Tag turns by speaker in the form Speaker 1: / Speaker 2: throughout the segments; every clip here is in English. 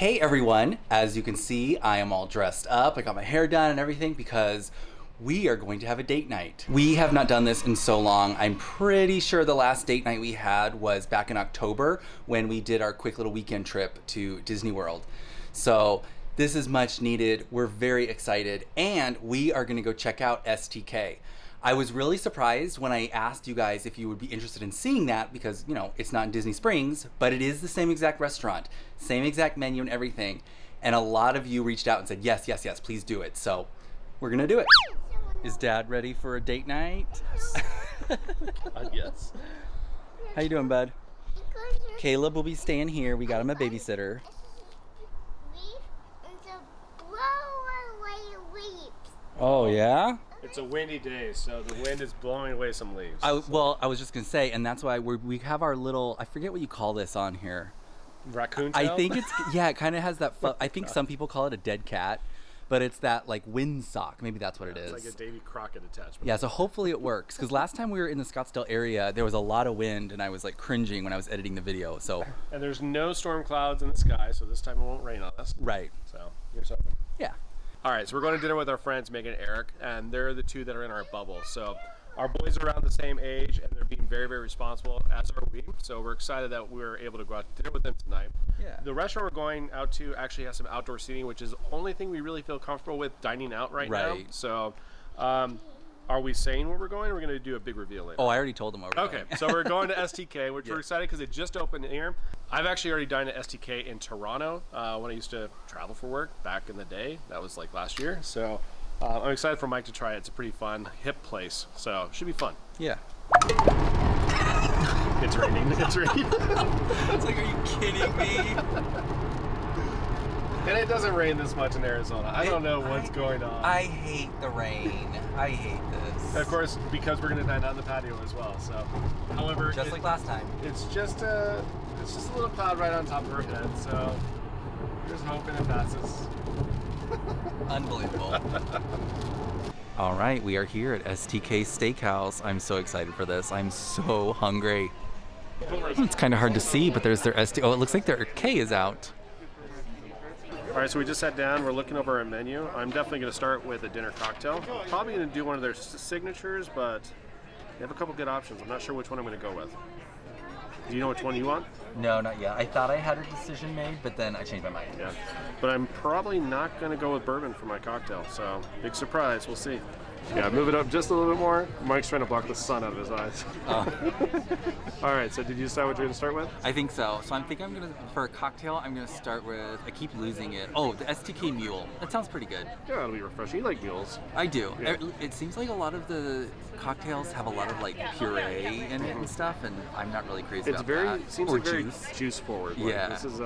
Speaker 1: Hey everyone, as you can see, I am all dressed up. I got my hair done and everything because we are going to have a date night. We have not done this in so long. I'm pretty sure the last date night we had was back in October when we did our quick little weekend trip to Disney World. So this is much needed. We're very excited and we are gonna go check out STK. I was really surprised when I asked you guys if you would be interested in seeing that because, you know, it's not in Disney Springs, but it is the same exact restaurant, same exact menu and everything. And a lot of you reached out and said, yes, yes, yes, please do it. So we're gonna do it. Is Dad ready for a date night?
Speaker 2: Yes.
Speaker 1: How you doing, bud? Caleb will be staying here. We got him a babysitter. Oh, yeah?
Speaker 2: It's a windy day, so the wind is blowing away some leaves.
Speaker 1: Well, I was just gonna say, and that's why we have our little, I forget what you call this on here.
Speaker 2: Raccoon tail?
Speaker 1: I think it's, yeah, it kind of has that, I think some people call it a dead cat, but it's that like windsock. Maybe that's what it is.
Speaker 2: It's like a Davy Crockett attachment.
Speaker 1: Yeah, so hopefully it works. Because last time we were in the Scottsdale area, there was a lot of wind and I was like cringing when I was editing the video, so.
Speaker 2: And there's no storm clouds in the sky, so this time it won't rain on us.
Speaker 1: Right.
Speaker 2: So, here's hoping.
Speaker 1: Yeah.
Speaker 2: All right, so we're going to dinner with our friends, Megan and Eric, and they're the two that are in our bubble. So our boys are around the same age, and they're being very, very responsible, as are we. So we're excited that we're able to go out to dinner with them tonight.
Speaker 1: Yeah.
Speaker 2: The restaurant we're going out to actually has some outdoor seating, which is the only thing we really feel comfortable with dining out right now. So are we saying where we're going? We're going to do a big reveal later.
Speaker 1: Oh, I already told them where we're
Speaker 2: going.
Speaker 1: going.
Speaker 2: So we're going to STK, which we're excited because it just opened here. I've actually already dined at STK in Toronto when I used to travel for work back in the day. That was like last year. So I'm excited for Mike to try it. It's a pretty fun, hip place. So it should be fun.
Speaker 1: Yeah.
Speaker 2: It's raining. It's raining.
Speaker 1: It's like, are you kidding me?
Speaker 2: And it doesn't rain this much in Arizona. I don't know what's going on.
Speaker 1: I hate the rain. I hate this.
Speaker 2: Of course, because we're going to dine out in the patio as well. So, however,
Speaker 1: just like last time.
Speaker 2: It's just a little cloud right on top of our head. So, we're just hoping it passes.
Speaker 1: Unbelievable. All right, we are here at STK Steakhouse. I'm so excited for this. I'm so hungry. It's kind of hard to see, but there's their Oh, it looks like their K is out.
Speaker 2: All right, so we just sat down. We're looking over our menu. I'm definitely going to start with a dinner cocktail. Probably going to do one of their signatures, but they have a couple good options. I'm not sure which one I'm going to go with. Do you know which one you want?
Speaker 1: No, not yet. I thought I had a decision made, but then I changed my mind.
Speaker 2: Yeah, but I'm probably not going to go with bourbon for my cocktail, so big surprise. We'll see. Yeah, move it up just a little bit more. Mike's trying to block the sun out of his eyes. All right, so did you decide what you're going to start with?
Speaker 1: I think so. So I'm thinking for a cocktail, I'm going to start with, I keep losing it. Oh, the STK Mule. That sounds pretty good.
Speaker 2: Yeah, it'll be refreshing. You like mules.
Speaker 1: I do.
Speaker 2: Yeah.
Speaker 1: It seems like a lot of the cocktails have a lot of like puree in it and stuff, and I'm not really crazy about that.
Speaker 2: It seems
Speaker 1: or
Speaker 2: like
Speaker 1: juice.
Speaker 2: Very juice forward.
Speaker 1: Yeah.
Speaker 2: This is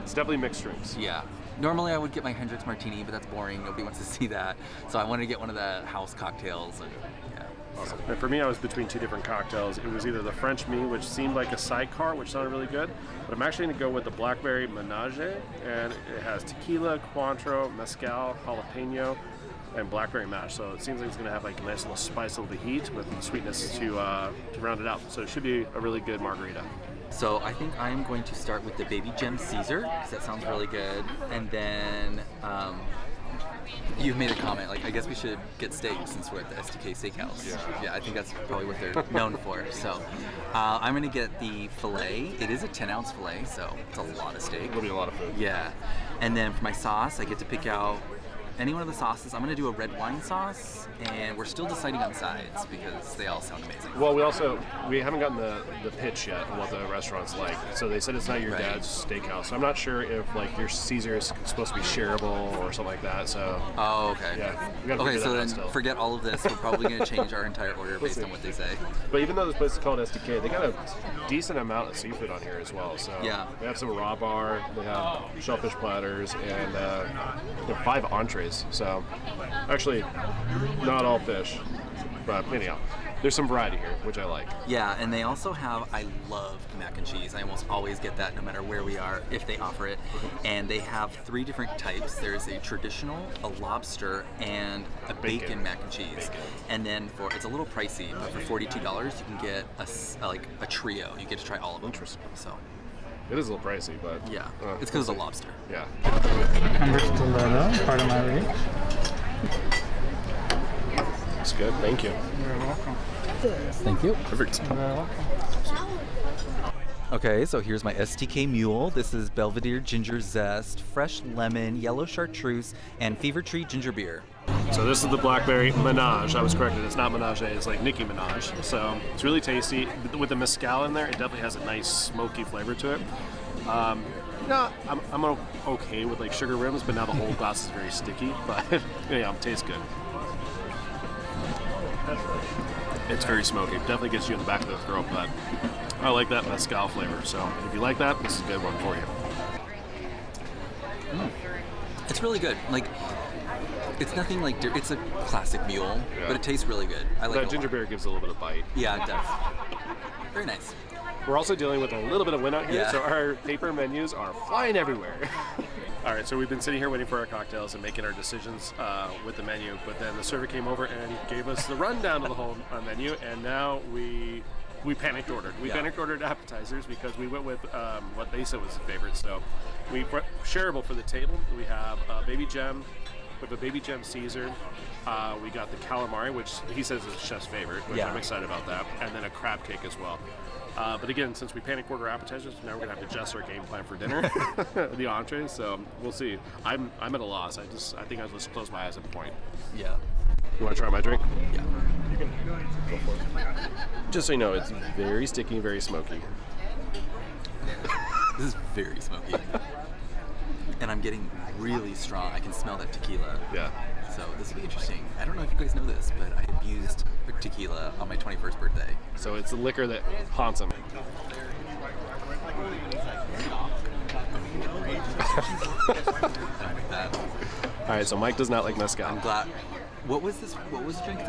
Speaker 2: it's definitely mixed drinks.
Speaker 1: Yeah. Normally I would get my Hendrix Martini, but that's boring. Nobody wants to see that. So I wanted to get one of the house cocktails. And yeah.
Speaker 2: Awesome. And for me, I was between two different cocktails. It was either the French Me, which seemed like a sidecar, which sounded really good, but I'm actually going to go with the Blackberry Menage, and it has tequila, Cointreau, mezcal, jalapeno, and blackberry mash. So it seems like it's going to have like a nice little spice of the heat with sweetness to round it out. So it should be a really good margarita.
Speaker 1: So I think I'm going to start with the Baby Gem Caesar, because that sounds really good. And then you've made a comment, like, I guess we should get steak since we're at the STK Steakhouse. Yeah, I think that's probably what they're known for. So I'm going to get the filet. It is a 10-ounce filet, so it's a lot of steak.
Speaker 2: It'll be a lot of food.
Speaker 1: Yeah. And then for my sauce, I get to pick out any one of the sauces. I'm going to do a red wine sauce, and we're still deciding on sides because they all sound amazing.
Speaker 2: Well, we haven't gotten the pitch yet of what the restaurant's like. So they said it's not your dad's steakhouse. So I'm not sure if like your Caesar is supposed to be shareable or something like that. So
Speaker 1: okay.
Speaker 2: Yeah. We gotta
Speaker 1: okay, so then
Speaker 2: still.
Speaker 1: Forget all of this. We're probably going to change our entire order based on what they say.
Speaker 2: But even though this place is called STK, they got a decent amount of seafood on here as well. So
Speaker 1: yeah.
Speaker 2: They have some raw bar, they have shellfish platters, and 5 entrees. So actually, not all fish, but anyhow, there's some variety here, which I like.
Speaker 1: Yeah, and they also have, I love mac and cheese. I almost always get that no matter where we are, if they offer it. And they have 3 different types. There's a traditional, a lobster, and a bacon mac and cheese. And then it's a little pricey, but for $42 you can get a trio. You get to try all of them.
Speaker 2: Interesting.
Speaker 1: So
Speaker 2: It is a little pricey, but
Speaker 1: Yeah, it's because of the lobster.
Speaker 2: yeah.
Speaker 3: Number stiletto, part of my reach.
Speaker 2: That's good. Thank you.
Speaker 3: You're welcome.
Speaker 1: Thank you.
Speaker 2: Perfect.
Speaker 3: You're welcome.
Speaker 1: Okay, so here's my STK Mule. This is Belvedere Ginger Zest, Fresh Lemon, Yellow Chartreuse, and Fever Tree Ginger Beer.
Speaker 2: So this is the Blackberry Menage. I was corrected. It's not Menage. It's like Nicki Minaj. So it's really tasty. With the mezcal in there, it definitely has a nice smoky flavor to it. No, I'm okay with like sugar rims, but now the whole glass is very sticky. But yeah, it tastes good. It's very smoky. Definitely gets you in the back of the throat, but I like that mezcal flavor. So if you like that, this is a good one for you.
Speaker 1: It's really good. Like, it's nothing like, it's a classic mule, but it tastes really good. I like
Speaker 2: That
Speaker 1: it a
Speaker 2: ginger
Speaker 1: lot.
Speaker 2: beer gives a little bit of bite.
Speaker 1: Yeah, it does. Very nice.
Speaker 2: We're also dealing with a little bit of wind out here,
Speaker 1: Yeah.
Speaker 2: so our paper menus are flying everywhere. All right, so we've been sitting here waiting for our cocktails and making our decisions with the menu, but then the server came over and gave us the rundown of the whole menu, and now we panicked ordered. We panicked ordered appetizers because we went with what they said was the favorite. So we shareable for the table. We have baby gem. We have a baby gem Caesar. We got the calamari, which he says is the chef's favorite, which I'm excited about that, and then a crab cake as well. But again, since we panic order appetizers, now we're gonna have to adjust our game plan for dinner, the entrees. So we'll see. I'm at a loss. I think I'll just close my eyes at a point.
Speaker 1: Yeah.
Speaker 2: You want to try my drink?
Speaker 1: Yeah.
Speaker 2: You can go for it. Just so you know, it's very sticky, very smoky.
Speaker 1: This is very smoky. And I'm getting really strong. I can smell that tequila.
Speaker 2: Yeah.
Speaker 1: So this will be interesting. I don't know if you guys know this, but I abused tequila on my 21st birthday.
Speaker 2: So it's the liquor that haunts him.
Speaker 1: I don't like that.
Speaker 2: All right, so Mike does not like mezcal.
Speaker 1: I'm glad. What was this? What was the drink?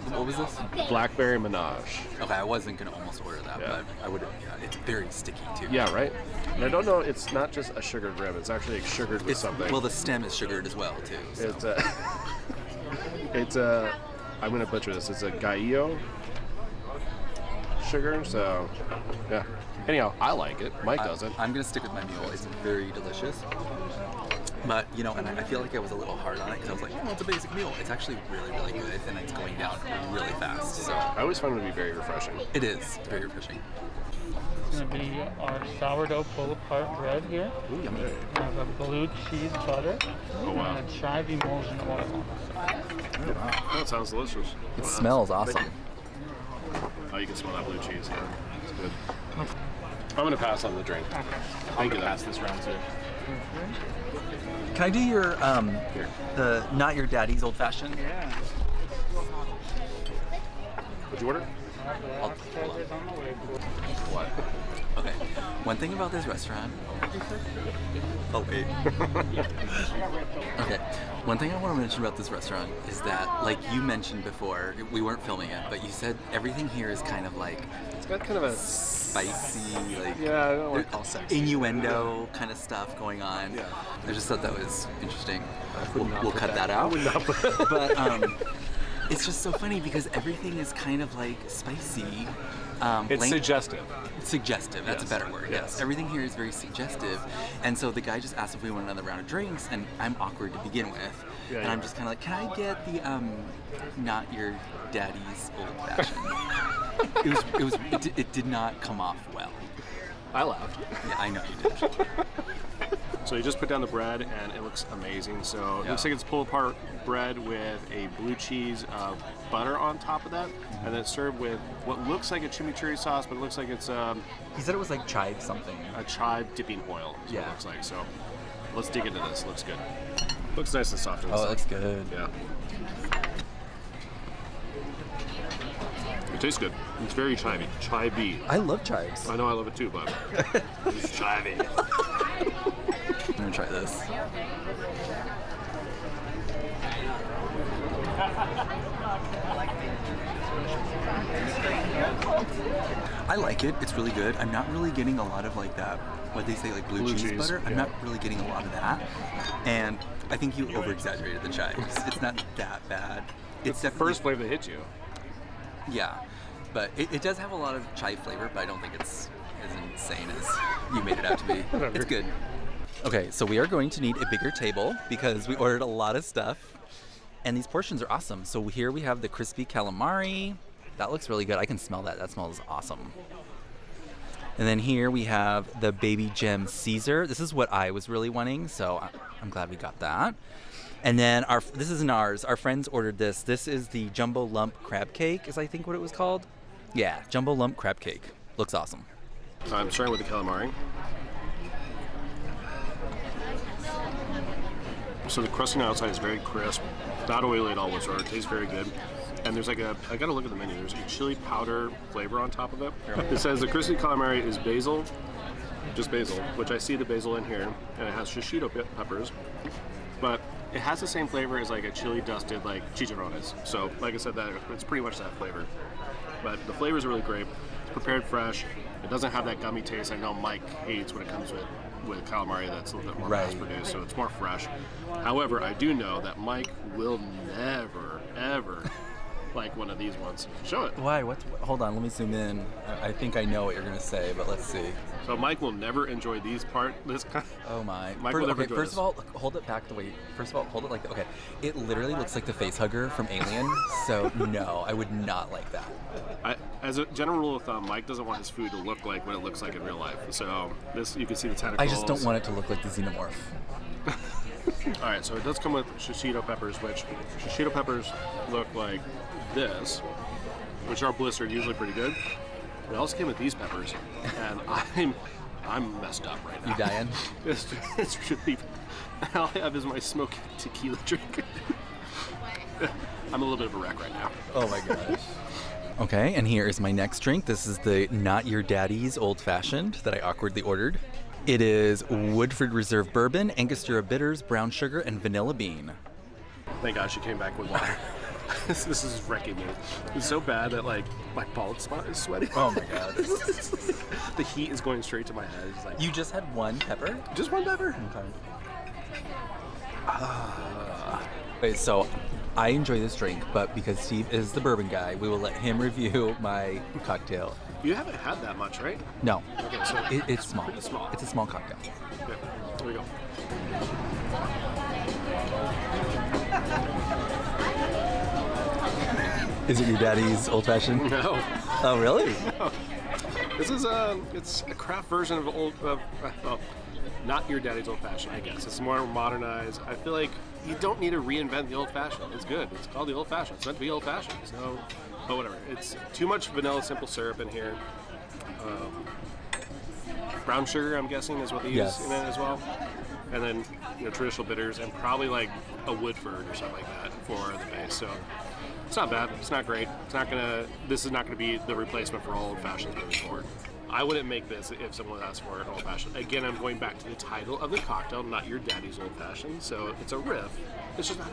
Speaker 1: What was this?
Speaker 2: Blackberry Menage.
Speaker 1: Okay, I wasn't gonna almost order that,
Speaker 2: Yeah.
Speaker 1: but I would. Yeah, it's very sticky too.
Speaker 2: Yeah, right? And I don't know, it's not just a sugared rim, it's actually sugared with something.
Speaker 1: Well, the stem is sugared as well too. So.
Speaker 2: It's I'm gonna butcher this, it's a Gaio sugar, so yeah. Anyhow, I like it, Mike doesn't.
Speaker 1: I'm gonna stick with my mule. It's very delicious. But, you know, and I feel like I was a little hard on it because I was like, oh, it's a basic meal. It's actually really, really good, and it's going down really fast. So
Speaker 2: I always find it to be very refreshing.
Speaker 1: it is very refreshing.
Speaker 3: It's going to be our sourdough pull-apart bread here.
Speaker 2: Ooh, yummy.
Speaker 3: We have a blue cheese butter.
Speaker 2: Oh, wow.
Speaker 3: And a chive emulsion oil.
Speaker 2: That sounds delicious.
Speaker 1: It smells awesome.
Speaker 2: Oh, you can smell that blue cheese. Yeah, it's good. I'm gonna pass on the drink. Thank you. Pass this round too.
Speaker 1: Can I do your the not your daddy's old fashioned?
Speaker 3: Yeah.
Speaker 2: What'd you order?
Speaker 3: Appetizers on the way.
Speaker 2: What?
Speaker 1: Okay. One thing about this restaurant. Oh wait. Okay. One thing I want to mention about this restaurant is that, like you mentioned before, we weren't filming it, but you said everything here is kind of like
Speaker 2: It's got kind of a
Speaker 1: spicy, like
Speaker 2: yeah, I don't want to call sexy.
Speaker 1: innuendo kind of stuff going on.
Speaker 2: Yeah.
Speaker 1: I just thought that was interesting.
Speaker 2: would not
Speaker 1: We'll
Speaker 2: put
Speaker 1: cut
Speaker 2: that-
Speaker 1: that out.
Speaker 2: I would not put
Speaker 1: But it's just so funny because everything is kind of like spicy.
Speaker 2: It's
Speaker 1: blank-
Speaker 2: suggestive.
Speaker 1: Suggestive, that's
Speaker 2: Yes.
Speaker 1: a better word, yes. Everything here is very suggestive. And so the guy just asked if we want another round of drinks, and I'm awkward to begin with.
Speaker 2: Yeah,
Speaker 1: and
Speaker 2: you
Speaker 1: I'm
Speaker 2: are.
Speaker 1: just kind of like, can I get the, not your daddy's old fashioned? It did not come off well.
Speaker 2: I laughed.
Speaker 1: Yeah, I know you did.
Speaker 2: So you just put down the bread, and it looks amazing. So it
Speaker 1: Yeah.
Speaker 2: looks like it's pull-apart bread with a blue cheese butter on top of that, and then it's served with what looks like a chimichurri sauce, but it looks like it's
Speaker 1: He said it was like chive something.
Speaker 2: a chive dipping oil. Is what
Speaker 1: Yeah.
Speaker 2: it looks like. So let's dig into this. Looks good. Looks nice and soft.
Speaker 1: Oh, it looks good.
Speaker 2: Yeah. It tastes good. It's very chivey. Chivey.
Speaker 1: I love chives.
Speaker 2: I know I love it too, but it's chivey.
Speaker 1: I'm gonna try this. I like it. It's really good. I'm not really getting a lot of like that, what they say, like blue cheese butter. I'm
Speaker 2: yeah.
Speaker 1: not really getting a lot of that. And I think you over-exaggerated the chives. It's not that bad. It's
Speaker 2: the
Speaker 1: definitely
Speaker 2: first flavor that hit you.
Speaker 1: Yeah, but it does have a lot of chive flavor, but I don't think it's as insane as you made it out to be.
Speaker 2: Whatever.
Speaker 1: It's good. Okay, so we are going to need a bigger table because we ordered a lot of stuff. And these portions are awesome. So here we have the crispy calamari. That looks really good. I can smell that. That smells awesome. And then here we have the baby gem Caesar. This is what I was really wanting, so I'm glad we got that. And then this isn't ours. Our friends ordered this. This is the jumbo lump crab cake, is I think what it was called. Yeah, jumbo lump crab cake. Looks awesome.
Speaker 2: I'm starting with the calamari. So the crusting outside is very crisp, not oily at all whatsoever. It tastes very good. And there's like I gotta look at the menu. There's a chili powder flavor on top of it. It says the crispy calamari is basil, just basil, which I see the basil in here, and it has shishito peppers. But it has the same flavor as like a chili dusted like chicharrones. So like I said, that it's pretty much that flavor. But the flavors are really great. It's prepared fresh. It doesn't have that gummy taste. I know Mike hates when it comes with calamari that's a little bit more mass produced, so it's more fresh. However, I do know that Mike will never, ever like one of these ones. Show it.
Speaker 1: Why? Hold on, let me zoom in. I think I know what you're gonna say, but let's see.
Speaker 2: So Mike will never enjoy this kind.
Speaker 1: Oh my.
Speaker 2: Mike will never enjoy
Speaker 1: first
Speaker 2: this.
Speaker 1: of all, hold it back the way. First of all, hold it like that. Okay. It literally looks like the face hugger from Alien. So no, I would not like that.
Speaker 2: As a general rule of thumb, Mike doesn't want his food to look like what it looks like in real life. So this, you can see the tentacles.
Speaker 1: I just don't want it to look like the xenomorph.
Speaker 2: All right, so it does come with shishito peppers, which shishito peppers look like this, which are blistered, usually pretty good. It also came with these peppers, and I'm messed up right now.
Speaker 1: You dying?
Speaker 2: It's really. All I have is my smoky tequila drink. I'm a little bit of a wreck right now.
Speaker 1: Oh my gosh. Okay, and here is my next drink. This is the Not Your Daddy's Old Fashioned that I awkwardly ordered. It is Woodford Reserve Bourbon, Angostura Bitters, brown sugar, and vanilla bean.
Speaker 2: Thank God she came back with water. This is wrecking me. It's so bad that like my bald spot is sweating.
Speaker 1: Oh my God.
Speaker 2: The heat is going straight to my head. It's like,
Speaker 1: You just had one pepper?
Speaker 2: just one pepper?
Speaker 1: Okay. Wait, so I enjoy this drink, but because Steve is the bourbon guy, we will let him review my cocktail.
Speaker 2: You haven't had that much, right?
Speaker 1: No,
Speaker 2: Okay, so
Speaker 1: it's small.
Speaker 2: pretty small.
Speaker 1: It's a small cocktail.
Speaker 2: Okay, here we go.
Speaker 1: Is it your daddy's old fashioned?
Speaker 2: No.
Speaker 1: Oh, really?
Speaker 2: This is it's a craft version of not your daddy's old fashioned, I guess. It's more modernized. I feel like you don't need to reinvent the old fashioned. It's good. It's called the old fashioned. It's meant to be old fashioned. So, but whatever. It's too much vanilla simple syrup in here. Brown sugar, I'm guessing, is what they use in it as well. And then traditional bitters and probably like a Woodford or something like that for the base. So. It's not bad. It's not great. This is not gonna be the replacement for old fashions moving forward. I wouldn't make this if someone asked for an old fashioned. Again, I'm going back to the title of the cocktail, Not Your Daddy's Old Fashioned. So it's a riff. It's just not.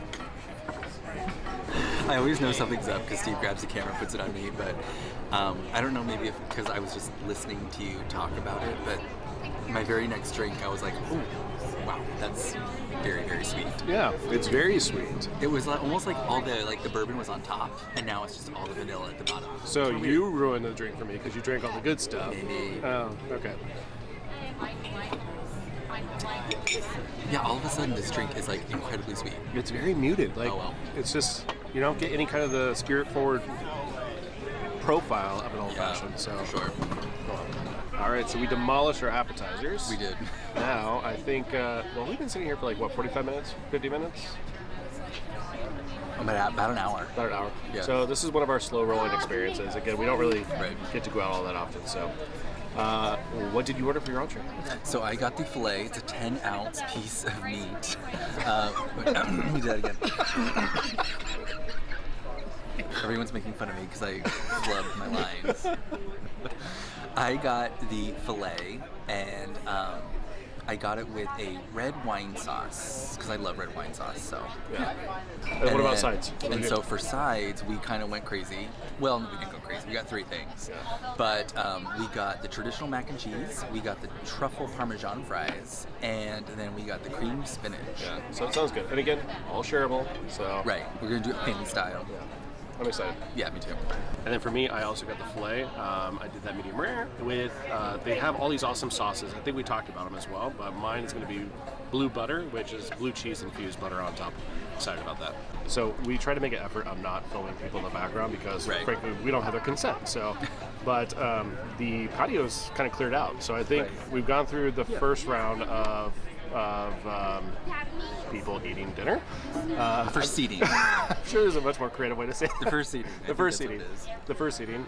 Speaker 1: I always know something's up because Steve grabs the camera and puts it on me, but I don't know, maybe because I was just listening to you talk about it, but my very next drink, I was like, oh, wow, that's very, very sweet.
Speaker 2: Yeah, it's very sweet.
Speaker 1: It was like, almost like all the bourbon was on top, and now it's just all the vanilla at the bottom.
Speaker 2: So you ruined the drink for me because you drank all the good stuff.
Speaker 1: Maybe.
Speaker 2: Oh, okay.
Speaker 1: Yeah, all of a sudden this drink is like incredibly sweet.
Speaker 2: It's very muted. Like,
Speaker 1: Oh, well.
Speaker 2: It's just you don't get any kind of the spirit forward profile of an old fashioned. So
Speaker 1: for sure.
Speaker 2: All right, so we demolished our appetizers.
Speaker 1: We did.
Speaker 2: Now, I think, we've been sitting here for like, 45 minutes? 50 minutes?
Speaker 1: About an hour.
Speaker 2: About an hour.
Speaker 1: Yeah.
Speaker 2: So this is one of our slow rolling experiences. Again, we don't really
Speaker 1: Right.
Speaker 2: get to go out all that often. So what did you order for your entree?
Speaker 1: So I got the filet. It's a 10-ounce piece of meat. Let me do that again. Everyone's making fun of me because I flubbed my lines. I got the filet, and I got it with a red wine sauce because I love red wine sauce. So
Speaker 2: Yeah. And what about sides? What did
Speaker 1: And
Speaker 2: you
Speaker 1: so
Speaker 2: do?
Speaker 1: for sides, we kind of went crazy. Well, we didn't go crazy. We got 3 things. But we got the traditional mac and cheese, we got the truffle parmesan fries, and then we got the cream spinach.
Speaker 2: Yeah. So it sounds good. And again, all shareable. So
Speaker 1: Right. We're going to do it family style.
Speaker 2: I'm excited.
Speaker 1: Yeah, me too.
Speaker 2: And then for me, I also got the filet. I did that medium rare with, they have all these awesome sauces. I think we talked about them as well, but mine is going to be blue butter, which is blue cheese infused butter on top. Excited about that. So we try to make an effort of not filming people in the background because, frankly, we don't have their consent. So, but the patio's kind of cleared out. So I think we've gone through the first round of people eating dinner.
Speaker 1: The first seating.
Speaker 2: I'm sure there's a much more creative way to say it.
Speaker 1: The first seating.
Speaker 2: The first seating.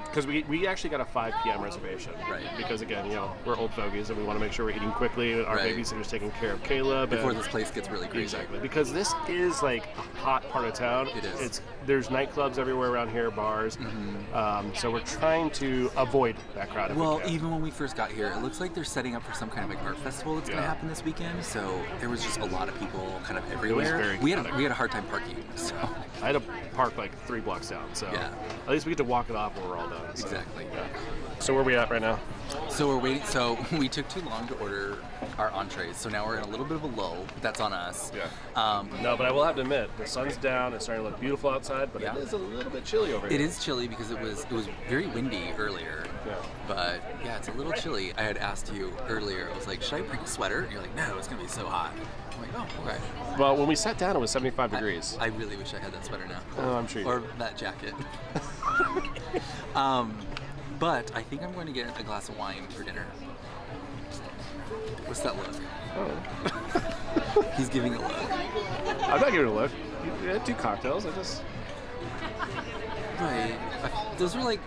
Speaker 2: Because we actually got a 5 p.m. reservation.
Speaker 1: Right.
Speaker 2: Because again, we're old fogies and we want to make sure we're eating quickly. Our babysitter's taking care of Caleb.
Speaker 1: Before this place gets really crazy.
Speaker 2: Exactly. Because this is like a hot part of town.
Speaker 1: It is.
Speaker 2: There's nightclubs everywhere around here, bars. So we're trying to avoid that crowd if we can.
Speaker 1: Even when we first got here, it looks like they're setting up for some kind of like art festival that's going to happen this weekend. So there was just a lot of people kind of everywhere. We had a hard time parking. So
Speaker 2: I had to park like 3 blocks down. So at least we get to walk it off when we're all done. So.
Speaker 1: Exactly.
Speaker 2: Yeah. So where are we at right now?
Speaker 1: So we're waiting. So we took too long to order our entrees. So now we're in a little bit of a lull. But that's on us.
Speaker 2: Yeah. No, but I will have to admit, the sun's down. It's starting to look beautiful outside, but it is a little bit chilly over here.
Speaker 1: It is chilly because it was very windy earlier.
Speaker 2: Yeah.
Speaker 1: But yeah, it's a little chilly. I had asked you earlier. I was like, should I bring a sweater? And you're like, no, it's gonna be so hot. I'm like, oh, okay.
Speaker 2: Well, when we sat down, it was 75 degrees.
Speaker 1: I really wish I had that sweater now.
Speaker 2: Oh, I'm sure you
Speaker 1: Or that jacket. But I think I'm going to get a glass of wine for dinner. What's that look?
Speaker 2: Oh.
Speaker 1: He's giving a look.
Speaker 2: I'm not giving a look. You had 2 cocktails.
Speaker 1: Right. Those are like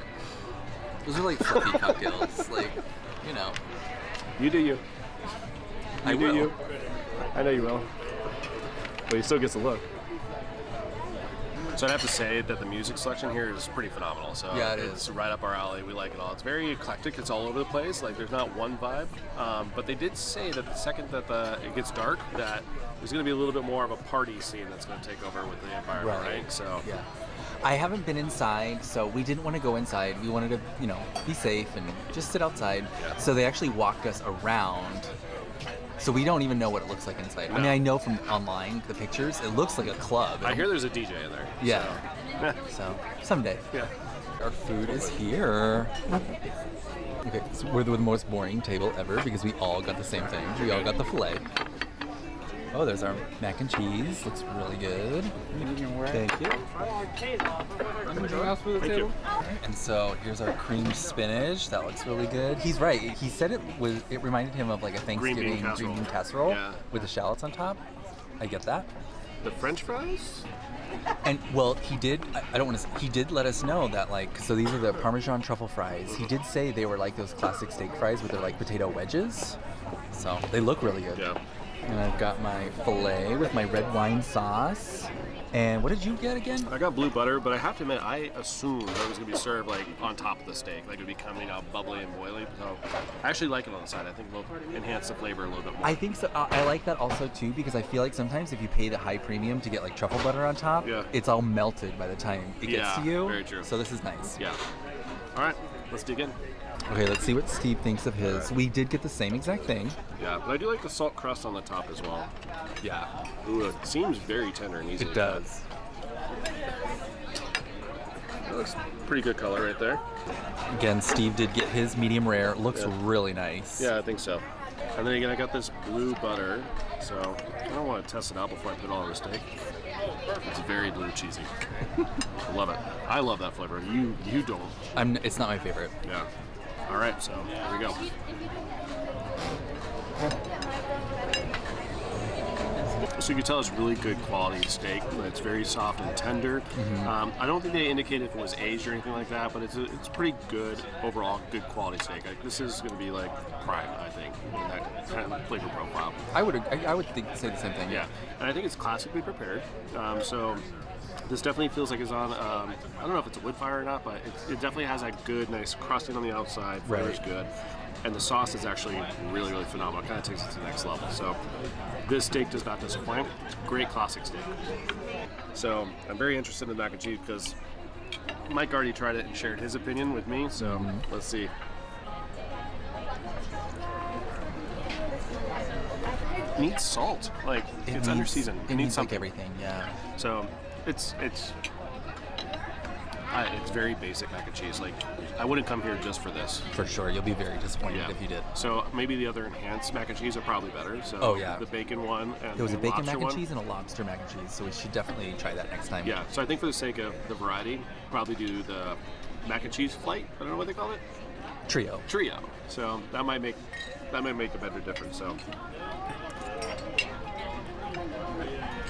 Speaker 1: fluffy cocktails. Like,
Speaker 2: You do you.
Speaker 1: I will.
Speaker 2: You. I know you will. But he still gets a look. So I'd have to say that the music selection here is pretty phenomenal. So
Speaker 1: yeah,
Speaker 2: it's right up our alley. We like it all. It's very eclectic. It's all over the place. Like there's not one vibe. But they did say that the second that it gets dark, that there's going to be a little bit more of a party scene that's going to take over with the environment, right? So
Speaker 1: yeah. I haven't been inside, so we didn't want to go inside. We wanted to, be safe and just sit outside.
Speaker 2: Yeah.
Speaker 1: So they actually walked us around. So we don't even know what it looks like inside.
Speaker 2: No.
Speaker 1: I mean, I know from online, the pictures, it looks like a club.
Speaker 2: I hear there's a DJ in there.
Speaker 1: Yeah. So someday.
Speaker 2: Yeah.
Speaker 1: Our food is here. Okay, so we're the most boring table ever because we all got the same thing. We all got the filet. Oh, there's our mac and cheese. Looks really good. Thank you.
Speaker 3: Anything else for the
Speaker 2: Thank
Speaker 3: table?
Speaker 2: you.
Speaker 1: And so here's our creamed spinach. That looks really good. He's right. He said it reminded him of like a Thanksgiving green bean casserole with the shallots on top. I get that.
Speaker 2: The French fries?
Speaker 1: And well, he did. I don't want to. He did let us know that so these are the Parmesan truffle fries. He did say they were like those classic steak fries with their like potato wedges. So they look really good.
Speaker 2: Yeah.
Speaker 1: And I've got my filet with my red wine sauce. And what did you get again?
Speaker 2: I got blue butter, but I have to admit, I assumed that it was going to be served like on top of the steak, like it would be coming out bubbly and boily. So I actually like it on the side. I think it'll enhance the flavor a little bit more.
Speaker 1: I think so. I like that also too because I feel like sometimes if you pay the high premium to get like truffle butter on top, it's all melted by the time it gets to you.
Speaker 2: Very true.
Speaker 1: So this is nice.
Speaker 2: Yeah. All right, let's dig in.
Speaker 1: Okay, let's see what Steve thinks of his.
Speaker 2: Right.
Speaker 1: We did get the same exact thing.
Speaker 2: Yeah, but I do like the salt crust on the top as well.
Speaker 1: Yeah.
Speaker 2: Ooh, it seems very tender and easy.
Speaker 1: It does.
Speaker 2: That looks pretty good color right there.
Speaker 1: Again, Steve did get his medium rare. Looks really nice.
Speaker 2: Yeah, I think so. And then again, I got this blue butter, so I don't want to test it out before I put it all on the steak. It's very blue cheesy. I love it. I love that flavor. You don't.
Speaker 1: It's not my favorite.
Speaker 2: Yeah. All right, so here we go. So you can tell it's really good quality steak. It's very soft and tender. I don't think they indicated if it was aged or anything like that, but it's pretty good overall, good quality steak. Like, this is going to be like prime, I think, in that kind of flavor profile.
Speaker 1: I would say the same thing.
Speaker 2: Yeah, and I think it's classically prepared. So this definitely feels like it's on. I don't know if it's a wood fire or not, but it definitely has that good, nice crusting on the outside. Flavor's good. And the sauce is actually really, really phenomenal. It kind of takes it to the next level. So this steak does not disappoint. Great classic steak. So I'm very interested in the mac and cheese because Mike already tried it and shared his opinion with me. So let's see. It needs salt. Like, it's under seasoned.
Speaker 1: It needs
Speaker 2: something.
Speaker 1: like everything, yeah.
Speaker 2: So it's It's very basic mac and cheese. Like, I wouldn't come here just for this.
Speaker 1: For sure, you'll be very disappointed if you did.
Speaker 2: So maybe the other enhanced mac and cheese are probably better. So
Speaker 1: Oh, yeah.
Speaker 2: the bacon one and
Speaker 1: There was a
Speaker 2: the
Speaker 1: bacon
Speaker 2: lobster
Speaker 1: mac and
Speaker 2: one.
Speaker 1: cheese and a lobster mac and cheese, so we should definitely try that next time.
Speaker 2: Yeah, so I think for the sake of the variety, probably do the mac and cheese flight. I don't know what they call it.
Speaker 1: Trio.
Speaker 2: So that might make a better difference. So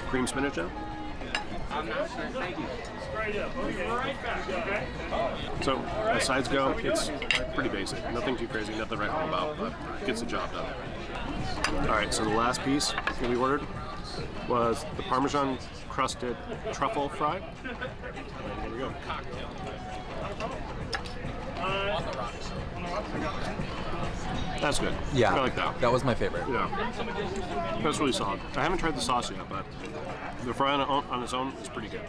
Speaker 2: cream spinach now. So as sides go, it's pretty basic. Nothing too crazy, nothing to write home about, but gets the job done. All right, so the last piece that we ordered was the Parmesan crusted truffle fry. And here we go. That's good.
Speaker 1: Yeah,
Speaker 2: I like that.
Speaker 1: That was my favorite.
Speaker 2: Yeah, that's really solid. I haven't tried the sauce yet, but the fry on its own is pretty good.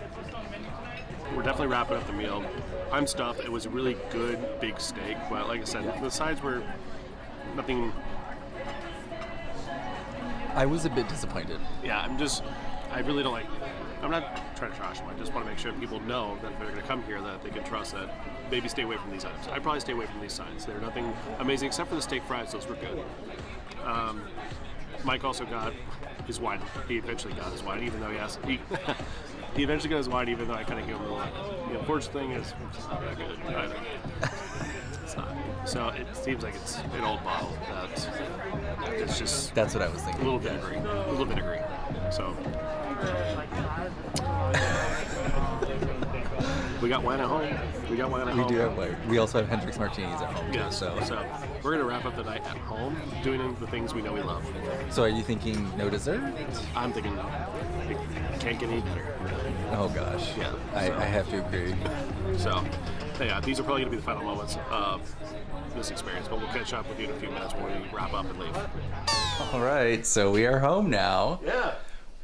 Speaker 2: We're definitely wrapping up the meal. I'm stuffed. It was a really good big steak, but like I said, the sides were nothing.
Speaker 1: I was a bit disappointed.
Speaker 2: Yeah, I really don't like. I'm not trying to trash them. I just want to make sure people know that if they're going to come here, that they can trust that maybe stay away from these items. I'd probably stay away from these sides. They're nothing amazing except for the steak fries. Those were good. Mike also got his wine. He eventually got his wine, even though he eventually got his wine, even though I kind of gave him the like. The unfortunate thing is it's not that good either. It's not. So it seems like it's an old bottle that it's just
Speaker 1: That's what I was thinking.
Speaker 2: a little vinegary. So we got wine at home. We do
Speaker 1: have wine. We also have Hendrix martinis at home too.
Speaker 2: Yeah, so we're gonna wrap up the night at home doing the things we know we love.
Speaker 1: So are you thinking no dessert?
Speaker 2: I'm thinking it can't get any better.
Speaker 1: Oh gosh.
Speaker 2: Yeah,
Speaker 1: I have to agree.
Speaker 2: So yeah, these are probably gonna be the final moments of this experience, but we'll catch up with you in a few minutes when we wrap up and leave.
Speaker 1: All right, so we are home now.
Speaker 2: Yeah.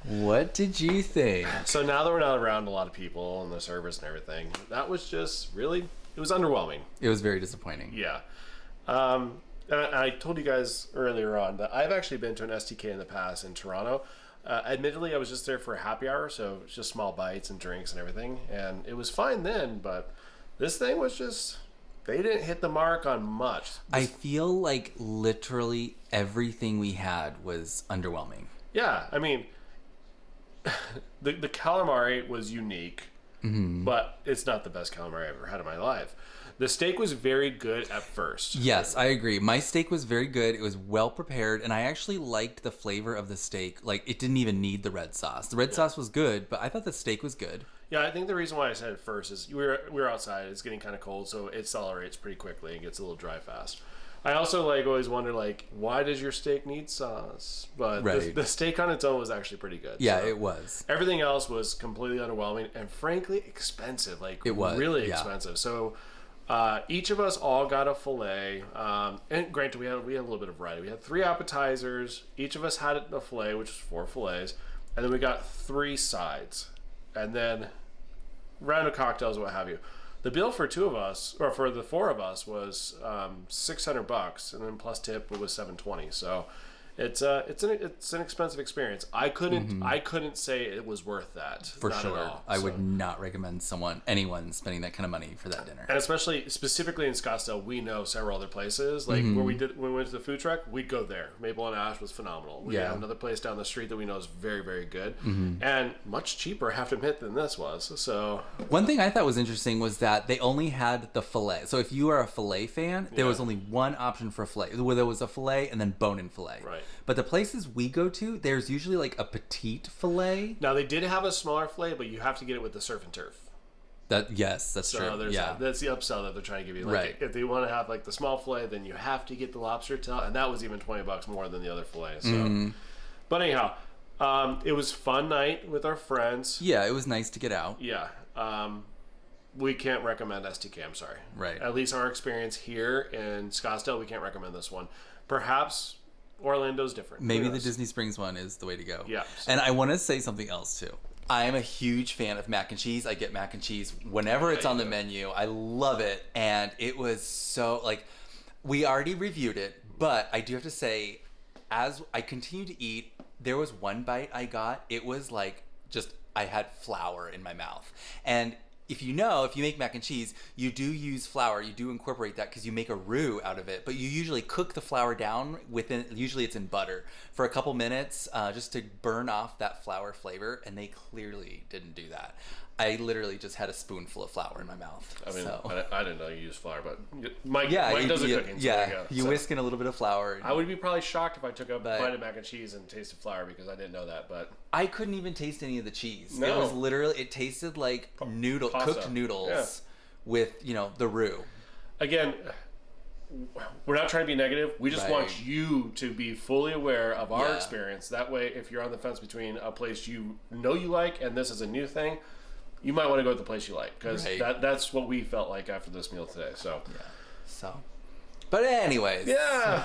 Speaker 1: What did you think?
Speaker 2: So now that we're not around a lot of people and the service and everything, that was just really, it was underwhelming.
Speaker 1: It was very disappointing.
Speaker 2: Yeah. And I told you guys earlier on that I've actually been to an STK in the past in Toronto. Admittedly, I was just there for a happy hour, so it's just small bites and drinks and everything. And it was fine then, but this thing was just, they didn't hit the mark on much.
Speaker 1: I feel like literally everything we had was underwhelming.
Speaker 2: Yeah, I mean, the calamari was unique, but it's not the best calamari I've ever had in my life. The steak was very good at first.
Speaker 1: Yes, I agree. My steak was very good. It was well prepared, and I actually liked the flavor of the steak. Like, it didn't even need the red sauce. The red sauce was good, but I thought the steak was good.
Speaker 2: Yeah, I think the reason why I said it first is we were outside. It's getting kind of cold, so it accelerates pretty quickly and gets a little dry fast. I also always wonder why does your steak need sauce? But
Speaker 1: right.
Speaker 2: the steak on its own was actually pretty good.
Speaker 1: Yeah,
Speaker 2: so
Speaker 1: it was.
Speaker 2: Everything else was completely underwhelming and frankly expensive.
Speaker 1: It was
Speaker 2: really expensive. So each of us all got a fillet. And granted, we had a little bit of variety. We had 3 appetizers. Each of us had a fillet, which was 4 fillets, and then we got 3 sides, and then round of cocktails, what have you. The bill for 2 of us, or for the 4 of us, was $600, and then plus tip it was $720. So it's an expensive experience. I couldn't say it was worth that.
Speaker 1: For
Speaker 2: not
Speaker 1: sure.
Speaker 2: at all.
Speaker 1: I would not recommend anyone spending that kind of money for that dinner.
Speaker 2: And specifically in Scottsdale, we know several other places. Like where when we went to the food truck, we'd go there. Maple and Ash was phenomenal. We have another place down the street that we know is very, very good. And much cheaper, I have to admit, than this was. So
Speaker 1: one thing I thought was interesting was that they only had the fillet. So if you are a fillet fan, there was only one option for fillet, where there was a fillet and then bone-in fillet.
Speaker 2: Right.
Speaker 1: But the places we go to, there's usually like a petite fillet.
Speaker 2: Now they did have a smaller fillet, but you have to get it with the surf and turf.
Speaker 1: That's
Speaker 2: So
Speaker 1: true.
Speaker 2: that's the upsell that they're trying to give you. Like,
Speaker 1: right.
Speaker 2: If they want to have like the small fillet, then you have to get the lobster tail, and that was even $20 more than the other fillet. So, but anyhow, it was fun night with our friends.
Speaker 1: Yeah, it was nice to get out.
Speaker 2: Yeah. We can't recommend STK. I'm sorry.
Speaker 1: Right.
Speaker 2: At least our experience here in Scottsdale, we can't recommend this one. Perhaps Orlando's different.
Speaker 1: Maybe the Disney Springs one is the way to go.
Speaker 2: Yeah.
Speaker 1: And I want to say something else too. I am a huge fan of mac and cheese. I get mac and cheese whenever it's on the menu. I love it. And it was so, we already reviewed it, but I do have to say, as I continue to eat, there was one bite I got. It was I had flour in my mouth. And if you make mac and cheese, you do use flour. You do incorporate that because you make a roux out of it. But you usually cook the flour down usually it's in butter for a couple minutes just to burn off that flour flavor. And they clearly didn't do that. I literally just had a spoonful of flour in my mouth.
Speaker 2: I mean,
Speaker 1: so.
Speaker 2: I didn't know you used flour, but Mike does the cooking. So there
Speaker 1: You whisk in a little bit of flour.
Speaker 2: I would be probably shocked if I took a bite of mac and cheese and tasted flour because I didn't know that. But
Speaker 1: I couldn't even taste any of the cheese.
Speaker 2: No.
Speaker 1: It was literally, it tasted like cooked noodles with, the roux.
Speaker 2: Again, we're not trying to be negative. We just want you to be fully aware of our experience. That way, if you're on the fence between a place you like and this is a new thing, you might want to go with the place you like, because that's what we felt like after this meal today. So,
Speaker 1: But anyways.
Speaker 2: Yeah.